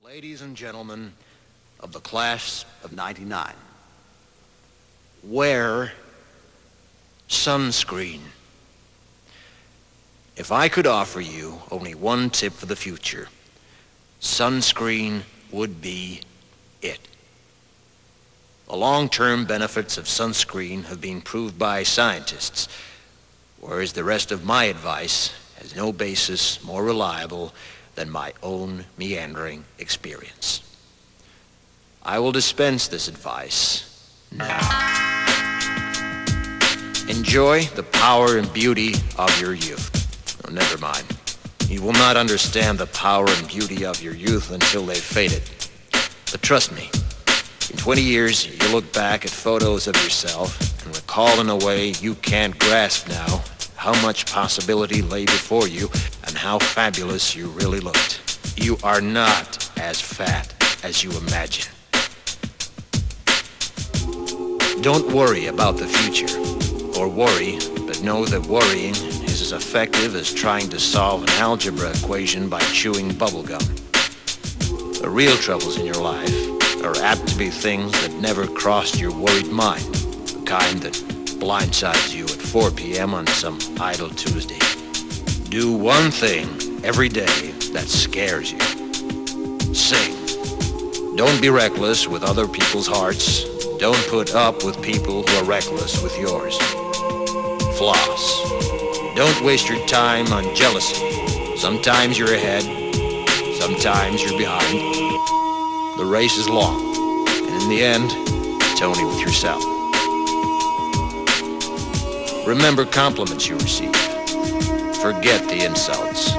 Ladies and gentlemen of the class of '99, wear sunscreen. If I could offer you only one tip for the future, sunscreen would be it. The long-term benefits of sunscreen have been proved by scientists, whereas the rest of my advice has no basis more reliable than my own meandering experience. I will dispense this advice now. Enjoy the power and beauty of your youth. Oh, never mind. You will not understand the power and beauty of your youth until they've faded. But trust me, in 20 years, you'll look back at photos of yourself and recall in a way you can't grasp now how much possibility lay before you and how fabulous you really looked. You are not as fat as you imagine. Don't worry about the future, or worry, but know that worrying is as effective as trying to solve an algebra equation by chewing bubblegum. The real troubles in your life are apt to be things that never crossed your worried mind, the kind that blindsides you at 4 p.m. on some idle Tuesday. Do one thing every day that scares you. Sing. Don't be reckless with other people's hearts. Don't put up with people who are reckless with yours. Floss. Don't waste your time on jealousy. Sometimes you're ahead, sometimes you're behind. The race is long, and in the end, it's only with yourself. Remember compliments you receive. Forget the insults.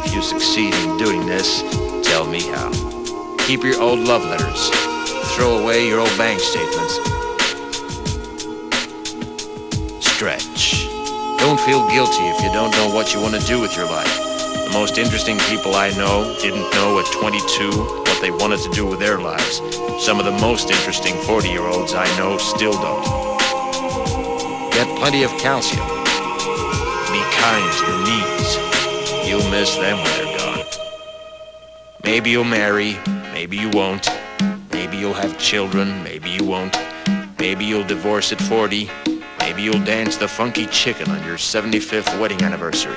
If you succeed in doing this, tell me how. Keep your old love letters. Throw away your old bank statements. Stretch. Don't feel guilty if you don't know what you want to do with your life. The most interesting people I know didn't know at 22 what they wanted to do with their lives. Some of the most interesting 40-year-olds I know still don't. Get plenty of calcium. Be kind to your knees. You'll miss them when they're gone. Maybe you'll marry, maybe you won't. Maybe you'll have children, maybe you won't. Maybe you'll divorce at 40. Maybe you'll dance the funky chicken on your 75th wedding anniversary.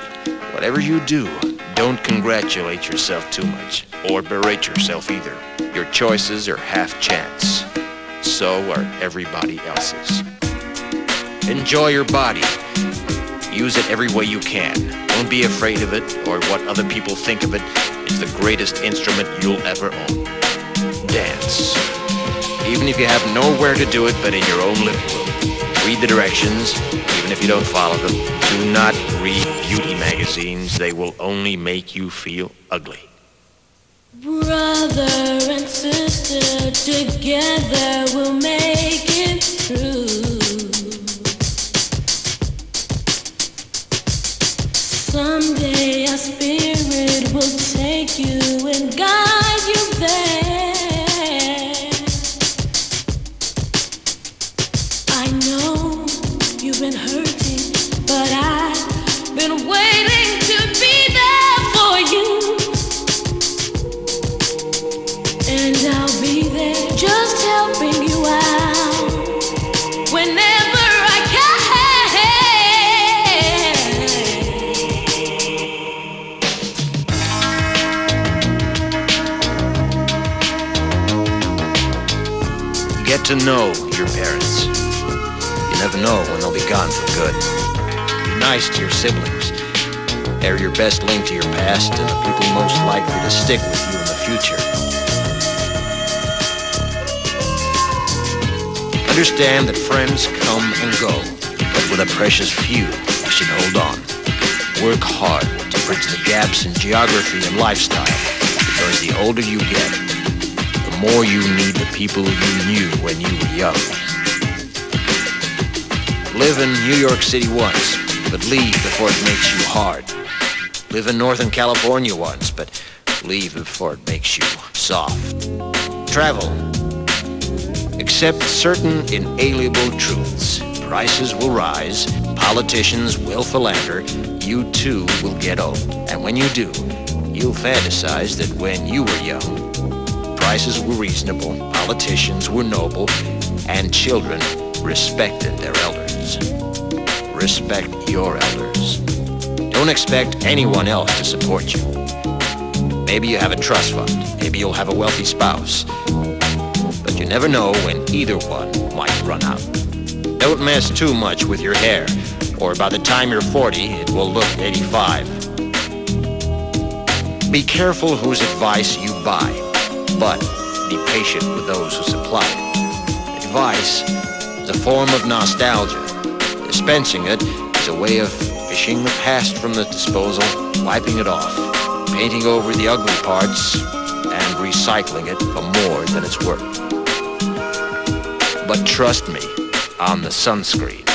Whatever you do, don't congratulate yourself too much, or berate yourself either. Your choices are half chance. So are everybody else's. Enjoy your body. Use it every way you can. Don't be afraid of it or what other people think of it. It's the greatest instrument you'll ever own. Dance. Even if you have nowhere to do it but in your own living room. Read the directions, even if you don't follow them. Do not read beauty magazines. They will only make you feel ugly. Brother and sister, together we'll make it through. Someday our spirit will take you and guide you there. I know you've been hurting, but I've been waiting to be there for you. And I'll be there just helping you out whenever I can. Get to know your parents. You never know when they'll be gone for good. Be nice to your siblings. They're your best link to your past and the people most likely to stick with you in the future. Understand that friends come and go, but with a precious few, you should hold on. Work hard to bridge the gaps in geography and lifestyle, because the older you get, the more you need the people you knew when you were young. Live in New York City once, but leave before it makes you hard. Live in Northern California once, but leave before it makes you soft. Travel. Accept certain inalienable truths. Prices will rise, politicians will philander, you too will get old. And when you do, you'll fantasize that when you were young, prices were reasonable, politicians were noble, and children respected their elders. Respect your elders. Don't expect anyone else to support you. Maybe you have a trust fund. Maybe you'll have a wealthy spouse. But you never know when either one might run out. Don't mess too much with your hair, or by the time you're 40, it will look 85. Be careful whose advice you buy, but be patient with those who supply it. Advice is a form of nostalgia. Dispensing it is a way of fishing the past from the disposal, wiping it off, painting over the ugly parts, and recycling it for more than it's worth. But trust me on the sunscreen.